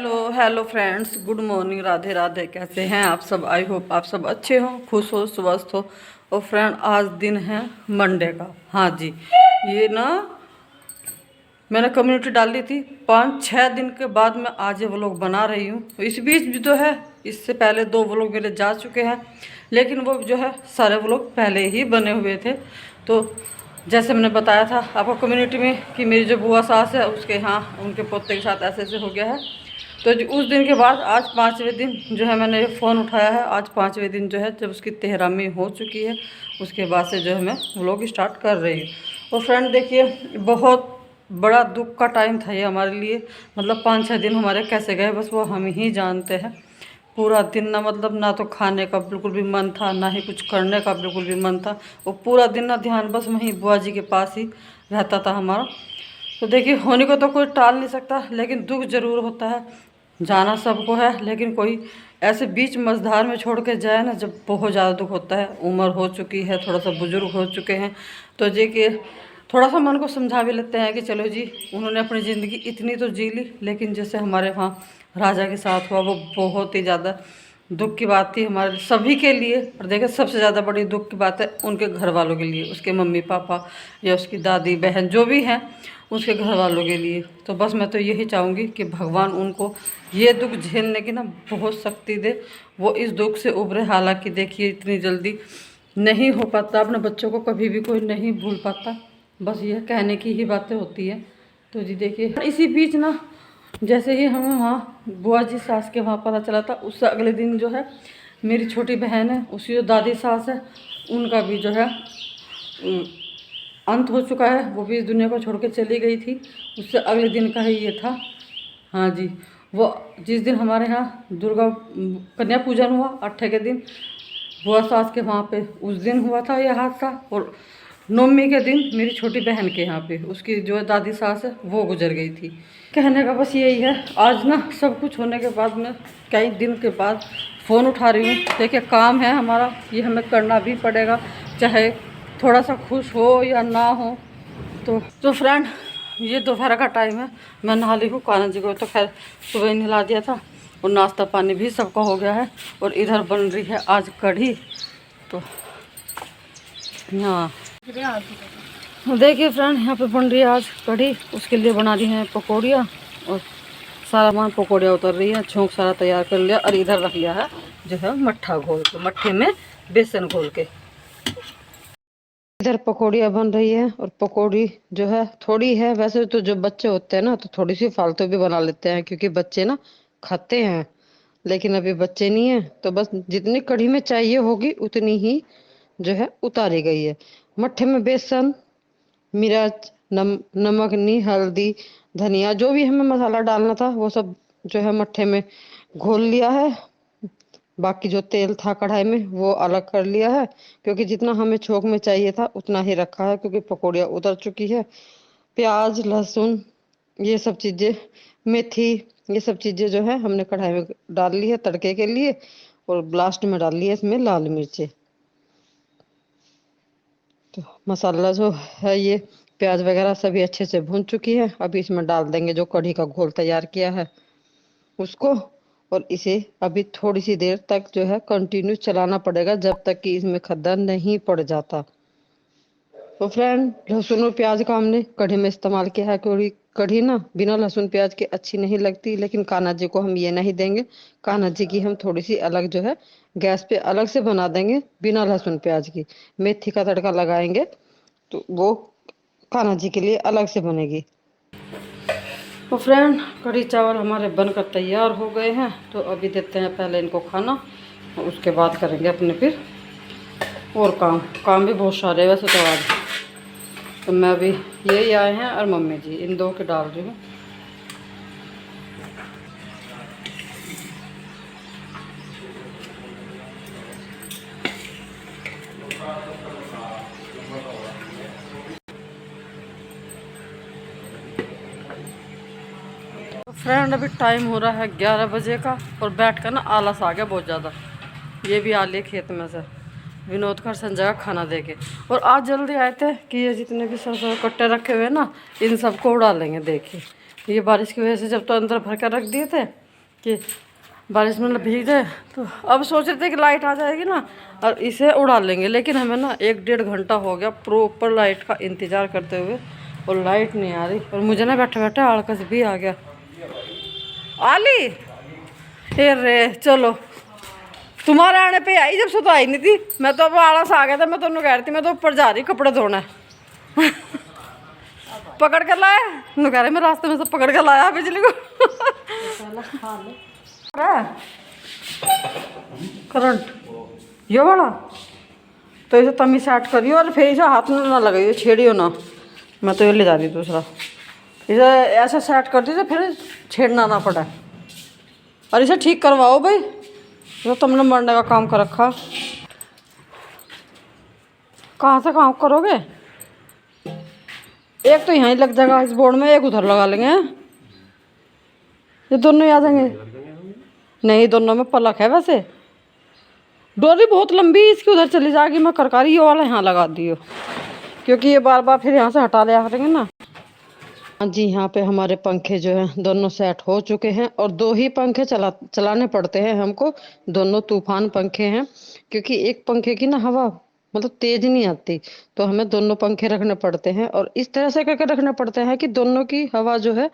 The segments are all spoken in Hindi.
Hello hello friends, good morning, Radhe Radhe. कैसे हैं आप सब? आई होप आप सब अच्छे हो, खुश हो, स्वस्थ हो। और फ्रेंड, आज दिन है मंडे का। हाँ जी, ये ना मैंने कम्युनिटी डाली थी 5-6 दिन के बाद मैं आज ये व्लॉग बना रही हूँ। इस बीच भी तो है, इससे पहले 2 व्लॉग मेरे जा चुके हैं, लेकिन वो जो है सारे व्लॉग पहले ही बने हुए थे। तो जैसे मैंने बताया था आपको कम्युनिटी में कि मेरी जो बुआ सास है उसके यहाँ उनके पोते के साथ ऐसे ऐसे हो गया है। तो उस दिन के बाद आज 5वें दिन जो है मैंने फ़ोन उठाया है। आज 5वें दिन जो है जब उसकी तेहरामी हो चुकी है, उसके बाद से जो है मैं व्लॉग स्टार्ट कर रही हूँ। और फ्रेंड देखिए, बहुत बड़ा दुख का टाइम था ये हमारे लिए। मतलब 5-6 दिन हमारे कैसे गए बस वो हम ही जानते हैं। पूरा दिन ना, मतलब ना तो खाने का बिल्कुल भी मन था, ना ही कुछ करने का बिल्कुल भी मन था। वो पूरा दिन ना ध्यान बस वहीं बुआ जी के पास ही रहता था हमारा। तो देखिए, होने को तो कोई टाल नहीं सकता, लेकिन दुख ज़रूर होता है। जाना सबको है, लेकिन कोई ऐसे बीच मझधार में छोड़ के जाए ना, जब बहुत ज़्यादा दुख होता है। उम्र हो चुकी है, थोड़ा सा बुजुर्ग हो चुके हैं, तो जी कि थोड़ा सा मन को समझा भी लेते हैं कि चलो जी, उन्होंने अपनी ज़िंदगी इतनी तो जी ली। लेकिन जैसे हमारे वहाँ राजा के साथ हुआ, वो बहुत ही ज़्यादा दुख की बात थी हमारे सभी के लिए। और देखिए, सबसे ज़्यादा बड़ी दुख की बात है उनके घर वालों के लिए, उसके मम्मी पापा या उसकी दादी बहन जो भी हैं, उसके घर वालों के लिए। तो बस मैं तो यही चाहूँगी कि भगवान उनको ये दुख झेलने की ना बहुत शक्ति दे, वो इस दुख से उभरे। हालांकि देखिए, इतनी जल्दी नहीं हो पाता, अपने बच्चों को कभी भी कोई नहीं भूल पाता, बस यह कहने की ही बातें होती है। तो जी देखिए, इसी बीच ना जैसे ही हमें वहाँ बुआ जी सास के वहाँ पता चला था, उससे अगले दिन जो है मेरी छोटी बहन है, उसकी जो दादी सास है, उनका भी जो है अंत हो चुका है। वो भी इस दुनिया को छोड़ के चली गई थी। उससे अगले दिन का ही ये था। हाँ जी, वो जिस दिन हमारे यहाँ दुर्गा कन्या पूजन हुआ 8 के दिन, बुआ सास के वहाँ पे उस दिन हुआ था यह हादसा। और 9वीं के दिन मेरी छोटी बहन के यहाँ पे उसकी जो दादी सास है वो गुजर गई थी। कहने का बस यही है। आज ना सब कुछ होने के बाद में कई दिन के बाद फ़ोन उठा रही हूँ। देखिए, काम है हमारा, ये हमें करना भी पड़ेगा, चाहे थोड़ा सा खुश हो या ना हो। तो फ्रेंड, ये दोपहर का टाइम है, मैं नहा ली हूँ। कान्हा जी को तो खैर सुबह ही नहला दिया था, और नाश्ता पानी भी सबका हो गया है। और इधर बन रही है आज कढ़ी। तो हाँ देखिए फ्रेंड, यहाँ पे बन रही है आज कढ़ी। उसके लिए बना दी हैं पकौड़ियाँ, और सारा मान पकौड़ियाँ उतर रही है, छोंक सारा तैयार कर लिया। और इधर रख लिया है जो है मट्ठा घोल के, मट्ठे में बेसन घोल के। इधर पकौड़ियाँ बन रही है, और पकौड़ी जो है थोड़ी है। वैसे तो जो बच्चे होते हैं ना, तो थोड़ी सी फालतू भी बना लेते हैं, क्योंकि बच्चे ना खाते हैं। लेकिन अभी बच्चे नहीं है, तो बस जितनी कढ़ी में चाहिए होगी उतनी ही जो है उतारी गई है। मट्ठे में बेसन, मिर्च, नमक नहीं, हल्दी, धनिया, जो भी हमें मसाला डालना था वो सब जो है मट्ठे में घोल लिया है। बाकी जो तेल था कढ़ाई में वो अलग कर लिया है, क्योंकि जितना हमें छोंक में चाहिए था उतना ही रखा है, क्योंकि पकौड़ियाँ उतर चुकी है। प्याज, लहसुन, ये सब चीज़ें, मेथी, ये सब चीज़ें जो है हमने कढ़ाई में डाल ली है तड़के के लिए। और लास्ट में डाल ली है इसमें लाल मिर्चें। तो मसाला जो है, ये प्याज वगैरह सभी अच्छे से भून चुकी है। अभी इसमें डाल देंगे जो कढ़ी का घोल तैयार किया है उसको। और इसे अभी थोड़ी सी देर तक जो है कंटिन्यू चलाना पड़ेगा, जब तक कि इसमें खद्दा नहीं पड़ जाता। तो फ्रेंड, लहसुन और प्याज का हमने कढ़ी में इस्तेमाल किया है, क्योंकि कढ़ी ना बिना लहसुन प्याज के अच्छी नहीं लगती। लेकिन कान्हा जी को हम ये नहीं देंगे, कान्हा जी की हम थोड़ी सी अलग जो है गैस पे अलग से बना देंगे, बिना लहसुन प्याज की। मेथी का तड़का लगाएंगे, तो वो कान्हा जी के लिए अलग से बनेगी। तो फ्रेंड, कढ़ी चावल हमारे बनकर तैयार हो गए हैं। तो अभी देते हैं पहले इनको खाना, और उसके बाद करेंगे अपने फिर और काम भी बहुत सारे वैसे तो आज। तो मैं अभी यही आए हैं, और मम्मी जी इन दो के डाल रही हूँ। फ्रेंड, अभी टाइम हो रहा है 11 बजे का, और बैठ कर ना आलस आ गया बहुत ज़्यादा। ये भी आ लिए खेत में से विनोद कर संजय का खाना दे के। और आज जल्दी आए थे कि ये जितने भी सरसों कट्टे रखे हुए ना, इन सबको उड़ा लेंगे। देखिए, ये बारिश की वजह से जब तो अंदर भर कर रख दिए थे, कि बारिश में ना भीग जाए। तो अब सोच रहे थे कि लाइट आ जाएगी ना और इसे उड़ा लेंगे, लेकिन हमें ना 1-1.5 घंटा हो गया प्रॉपर लाइट का इंतज़ार करते हुए और लाइट नहीं आ रही। और मुझे ना बैठे बैठे आलस भी आ गया। आली ए रे चलो, तुम्हारे आने पे आई, जब से तो आई नहीं थी। मैं तो अब आलस आ गया था, मैं तो कह रही थी मैं तो ऊपर जा रही कपड़े धोना पकड़ कर लाया कह रहे मैं रास्ते में से पकड़ कर लाया बिजली को करंट ये वाला। तो इसे तमी सेट करियो और फिर इसे हाथ में ना लगाइयो, छेड़ियो ना। मैं तो ये ले जा रही दूसरा, इसे ऐसा सेट कर दीजिए फिर छेड़ना ना पड़े। और इसे ठीक करवाओ भाई, ये तुमने मरने का काम कर रखा। कहाँ से काम करोगे? एक तो यहाँ लग जाएगा इस बोर्ड में, एक उधर लगा लेंगे। ये दोनों ही आ जाएंगे। नहीं, दोनों में पलक है वैसे। डोरी बहुत लंबी इसकी उधर चली जाएगी। मैं करकारी ये वाला यहाँ लगा दियो, क्योंकि ये बार बार फिर यहाँ से हटा लिया करेंगे ना। हाँ जी, यहाँ पे हमारे पंखे जो है दोनों सेट हो चुके हैं। और 2 ही पंखे चलाने पड़ते हैं हमको। दोनों तूफान पंखे हैं, क्योंकि एक पंखे की ना हवा मतलब तेज नहीं आती। तो हमें दोनों पंखे रखने पड़ते हैं और इस तरह से करके रखने पड़ते हैं कि दोनों की हवा जो है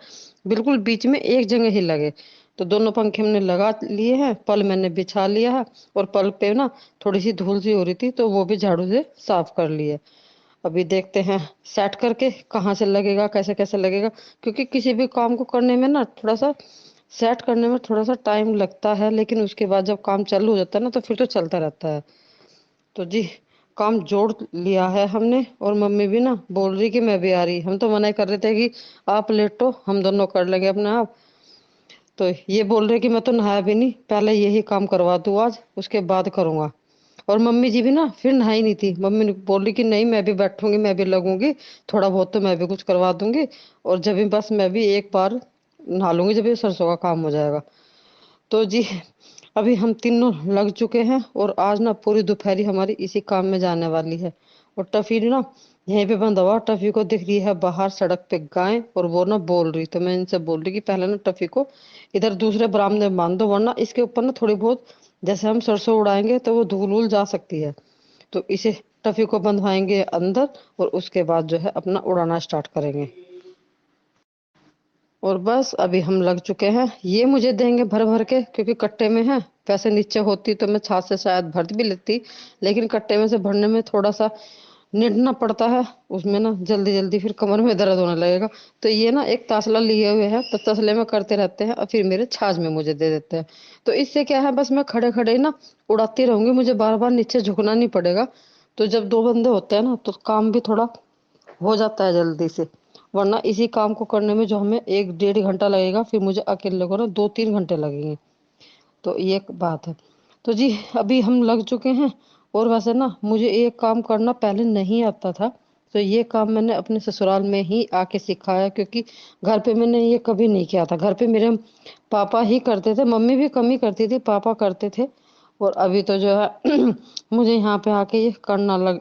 बिल्कुल बीच में एक जगह ही लगे। तो दोनों पंखे हमने लगा लिए हैं, पल मैंने बिछा लिया है। और पल पे ना थोड़ी सी धूल सी हो रही थी, तो वो भी झाड़ू से साफ कर लिए। अभी देखते हैं सेट करके कहाँ से लगेगा, कैसे कैसे लगेगा। क्योंकि किसी भी काम को करने में ना थोड़ा सा सेट करने में थोड़ा सा टाइम लगता है, लेकिन उसके बाद जब काम चालू हो जाता है ना तो फिर तो चलता रहता है। तो जी, काम जोड़ लिया है हमने। और मम्मी भी ना बोल रही कि मैं भी आ रही। हम तो मना कर रहे थे कि आप लेटो, हम दोनों कर लेंगे अपने आप। तो ये बोल रहे कि मैं तो नहाया भी नहीं, पहले यही काम करवा दूँ आज, उसके बाद करूँगा। और मम्मी जी भी ना फिर नहाई नहीं थी। मम्मी ने बोली कि नहीं मैं भी बैठूंगी, मैं भी लगूंगी, थोड़ा बहुत तो मैं भी कुछ करवा दूंगी। और जब भी बस मैं भी एक बार नहा लूंगी जब ये सरसों का काम हो जाएगा। तो जी, अभी हम तीनों लग चुके हैं और आज ना पूरी दोपहरी हमारी इसी काम में जाने वाली है। और टफी ना यहीं पे बंद हुआ। टफी को दिख रही है बाहर सड़क पे गाय, और वो ना बोल रही। तो मैं इनसे बोल रही कि पहले ना टफी को इधर दूसरे बरामदे में बांध दो, वरना इसके ऊपर ना थोड़ी बहुत जैसे हम सरसों उड़ाएंगे तो वो धूल उल जा सकती है। तो इसे टफी को बंधवाएंगे अंदर और उसके बाद जो है अपना उड़ाना स्टार्ट करेंगे। और बस अभी हम लग चुके हैं। ये मुझे देंगे भर भर के, क्योंकि कट्टे में है। पैसे नीचे होती तो मैं छाछ से शायद भर भी लेती, लेकिन कट्टे में से भरने में थोड़ा सा निडना पड़ता है। उसमें ना जल्दी जल्दी फिर कमर में दर्द होने लगेगा। तो ये ना एक तसला लिए हुए हैं, तो तसले में करते रहते हैं और फिर मेरे छाछ में मुझे दे देते हैं। तो इससे क्या है, बस मैं खड़े खड़े ना उड़ाती रहूंगी, मुझे बार बार नीचे झुकना नहीं पड़ेगा। तो जब 2 बंदे होते हैं ना तो काम भी थोड़ा हो जाता है जल्दी से। वरना इसी काम को करने में जो हमें 1-1.5 घंटा लगेगा, फिर मुझे अकेले को ना 2-3 घंटे लगेंगे। तो ये बात है। तो जी, अभी हम लग चुके हैं। और वैसे ना मुझे ये काम करना पहले नहीं आता था। तो ये काम मैंने अपने ससुराल में ही आके सीखा है, क्योंकि घर पे मैंने ये कभी नहीं किया था। घर पे मेरे पापा ही करते थे, मम्मी भी कम ही करती थी, पापा करते थे। और अभी तो जो है मुझे यहाँ पे आके ये करना लग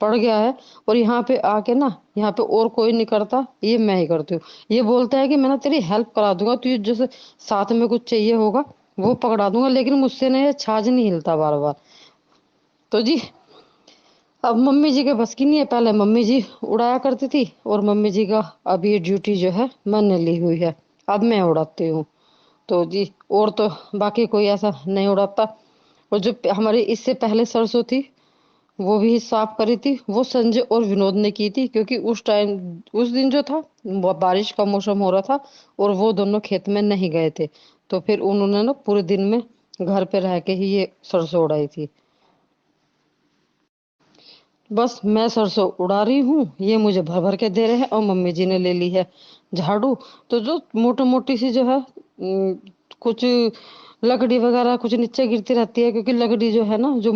पड़ गया है। और यहाँ पे आके ना यहाँ पे और कोई नहीं करता, ये मैं ही करती हूँ। ये बोलता है कि मैं ना तेरी हेल्प करा दूंगा, तुझे जैसे साथ में कुछ चाहिए होगा वो पकड़ा दूंगा, लेकिन मुझसे ना ये छाछ नहीं हिलता बार बार। तो जी, अब मम्मी जी के बस की नहीं है। पहले मम्मी जी उड़ाया करती थी, और मम्मी जी का अब ये ड्यूटी जो है मैंने ली हुई है, अब मैं उड़ाती हूँ। तो जी, और तो बाकी कोई ऐसा नहीं उड़ाता। और जो हमारी इससे पहले सरसों थी वो भी साफ करी थी, वो संजय और विनोद ने की थी। क्योंकि उस टाइम उस दिन जो था वो बारिश का मौसम हो रहा था, और वो दोनों खेत में नहीं गए थे। तो फिर उन्होंने ना पूरे दिन में घर पे रह के ही ये सरसों उड़ाई थी। बस मैं सरसों उड़ा रही हूँ, ये मुझे भर भर के दे रहे हैं, और मम्मी जी ने ले ली है झाड़ू। तो जो मोटी मोटी सी जो है कुछ लकड़ी वगैरह कुछ नीचे गिरती रहती है, क्योंकि लकड़ी जो है ना जो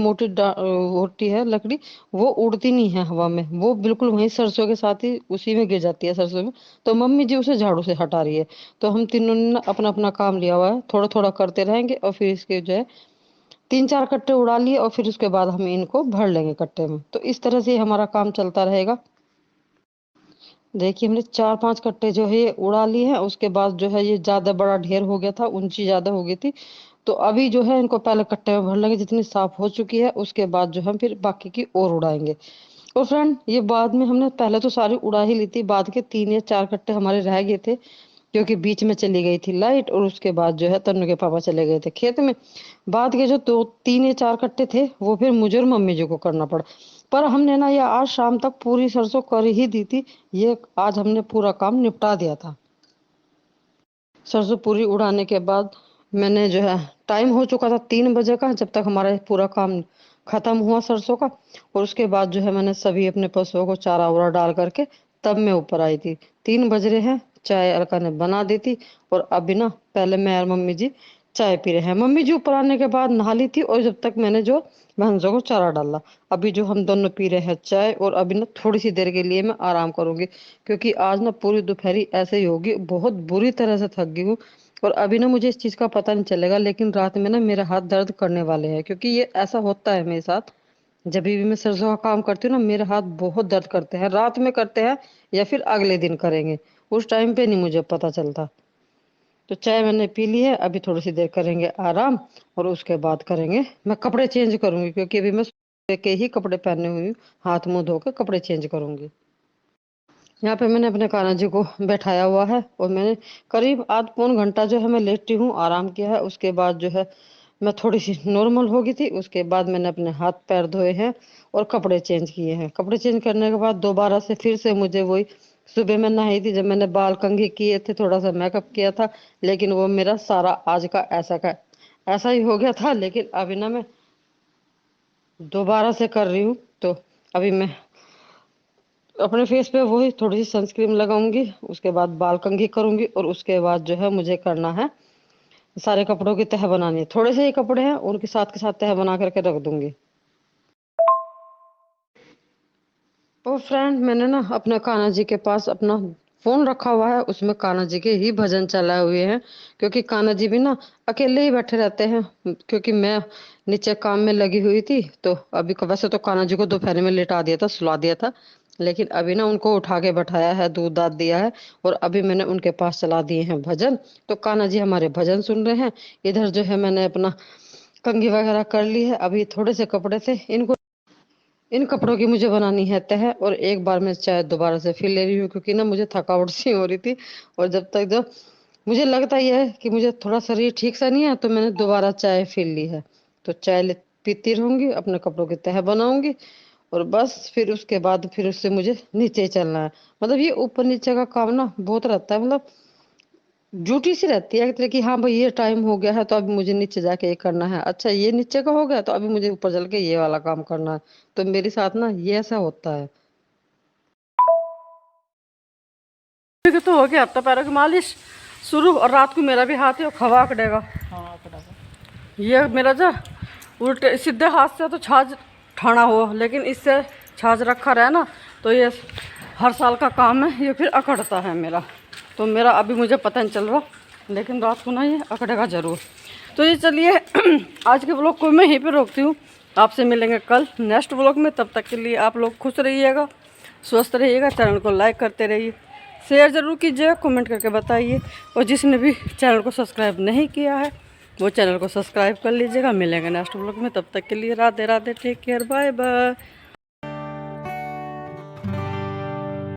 होती है लकड़ी, वो उड़ती नहीं है हवा में, वो बिल्कुल वहीं सरसों के साथ ही उसी में गिर जाती है सरसों में। तो मम्मी जी उसे झाड़ू से हटा रही है। तो हम तीनों ने ना अपना अपना काम लिया हुआ है, थोड़ा थोड़ा करते रहेंगे। और फिर इसके जो है 3-4 कट्टे उड़ा लिए, और फिर उसके बाद हम इनको भर लेंगे कट्टे में। तो इस तरह से हमारा काम चलता रहेगा। देखिए हमने 4-5 कट्टे जो है ये उड़ा लिए हैं। उसके बाद जो है ये ज़्यादा बड़ा ढेर हो गया था, ऊंची ज़्यादा हो गई थी। तो अभी जो है इनको पहले कट्टे में भर लेंगे, जितनी साफ हो चुकी है उसके बाद जो हम फिर बाकी की और उड़ाएंगे। और फ्रेंड ये बाद में हमने पहले तो सारी उड़ा ही ली थी, बाद के 3 या 4 कट्टे हमारे रह गए थे, क्योंकि बीच में चली गई थी लाइट और उसके बाद जो है तन्नू के पापा चले गए थे खेत में। बाद के जो 2 3 या 4 कट्टे थे वो फिर मुझे और मम्मी जी को करना पड़ा। पर हमने ना ये आज शाम तक पूरी सरसों कर ही दी थी। ये आज हमने पूरा काम निपटा दिया था। सरसों पूरी उड़ाने के बाद मैंने जो है, टाइम हो चुका था 3 बजे का, जब तक हमारा पूरा काम खत्म हुआ सरसों का। और उसके बाद जो है मैंने सभी अपने पशुओं को चारा वारा डाल करके तब मैं ऊपर आई थी। 3 बज रहे हैं, चाय अलका ने बना दी थी। और अभी ना पहले मैं और मम्मी जी चाय पी रहे हैं। मम्मी जी ऊपर आने के बाद नहा ली थी, और जब तक मैंने जो भैंसों को चारा डाला। अभी जो हम दोनों पी रहे हैं चाय, और अभी ना थोड़ी सी देर के लिए मैं आराम करूंगी, क्योंकि आज ना पूरी दोपहरी ऐसे ही होगी, बहुत बुरी तरह से थक गई हूँ। और अभी ना मुझे इस चीज का पता नहीं चलेगा, लेकिन रात में ना मेरे हाथ दर्द करने वाले हैं, क्योंकि ये ऐसा होता है मेरे साथ। जब भी मैं सरसों का काम करती हूँ ना, मेरे हाथ बहुत दर्द करते हैं, रात में करते हैं या फिर अगले दिन करेंगे, उस टाइम पे नहीं मुझे पता चलता। तो चाय मैंने पी ली है, अभी थोड़ी सी देर करेंगे आराम, और उसके बाद करेंगे, मैं कपड़े चेंज करूंगी, क्योंकि अभी मैं सुबह के ही कपड़े पहने हुई हूँ। हाथ मुंह धो के कपड़े चेंज करूंगी। यहाँ पे मैंने अपने कान्हा जी को बैठाया हुआ है, और मैंने करीब आध पौन घंटा जो है मैं लेटी हूँ, आराम किया है। उसके बाद जो है मैं थोड़ी सी नॉर्मल हो गई थी। उसके बाद मैंने अपने हाथ पैर धोए हैं और कपड़े चेंज किए हैं। कपड़े चेंज करने के बाद दोबारा से फिर से मुझे वही, सुबह मैं नहाई थी, जब मैंने बाल कंघी किए थे, थोड़ा सा मेकअप किया था, लेकिन वो मेरा सारा आज का ऐसा ही हो गया था। लेकिन अभी ना मैं दोबारा से कर रही हूँ। तो अभी मैं अपने फेस पे वही थोड़ी सी सनस्क्रीन लगाऊंगी, उसके बाद बाल कंघी करूंगी, और उसके बाद जो है मुझे करना है, सारे कपड़ों की तह बनानी है। थोड़े से ही कपड़े हैं, उनके साथ के साथ तह बना करके रख दूंगी। और फ्रेंड मैंने ना अपने कान्हा जी के पास अपना फोन रखा हुआ है, उसमें कान्हा जी के ही भजन चलाए हुए हैं, क्योंकि कान्हा जी भी ना अकेले ही बैठे रहते हैं। क्योंकि मैं नीचे काम में लगी हुई थी, तो अभी वैसे तो कान्हा जी को दोपहर में लेटा दिया था, सुला दिया था, लेकिन अभी ना उनको उठा के बैठाया है, दूध दाद दिया है, और अभी मैंने उनके पास चला दिए हैं भजन। तो कान्हा जी हमारे भजन सुन रहे हैं। इधर जो है मैंने अपना कंघी वगैरह कर ली है। अभी थोड़े से कपड़े थे, इनको, इन कपड़ों की मुझे बनानी है तह, और एक बार मैं चाय दोबारा से फिर ले रही हूँ, क्योंकि ना मुझे थकावट सी हो रही थी। और जब तक जो मुझे लगता ही है कि मुझे थोड़ा शरीर ठीक सा नहीं है, तो मैंने दोबारा चाय फिर ली है। तो पीती रहूंगी, अपने कपड़ों की तह बनाऊंगी, और बस फिर उसके बाद फिर उससे मुझे नीचे ही चलना है। मतलब ये ऊपर नीचे का काम ना बहुत रहता है, मतलब ड्यूटी सी रहती है एक तरह की। हाँ भाई ये टाइम हो गया है, तो अभी मुझे नीचे जाके ये करना है, अच्छा ये नीचे का हो गया तो अभी मुझे ऊपर चल के ये वाला काम करना है। तो मेरे साथ ना ये ऐसा होता है। ठीक है, तो हो गया हफ्ता पैरों की मालिश शुरू, और रात को मेरा भी हाथ है वो खवा कटेगा। हाँ कटा ये मेरा जो उल्टे सीधे हाथ से तो छाछ ठाना हो, लेकिन इससे छाछ रखा रहे ना, तो ये हर साल का काम है, ये फिर अकड़ता है मेरा। तो मेरा अभी मुझे पता नहीं चल रहा, लेकिन रात को ना ये अकड़ेगा ज़रूर। तो ये चलिए आज के ब्लॉग को मैं यहीं पे रोकती हूँ। आपसे मिलेंगे कल नेक्स्ट ब्लॉग में। तब तक के लिए आप लोग खुश रहिएगा, स्वस्थ रहिएगा, चैनल को लाइक करते रहिए, शेयर ज़रूर कीजिएगा, कमेंट करके बताइए। और जिसने भी चैनल को सब्सक्राइब नहीं किया है वो चैनल को सब्सक्राइब कर लीजिएगा। मिलेंगे नेक्स्ट ब्लॉग में, तब तक के लिए Radhe Radhe, take care, bye bye.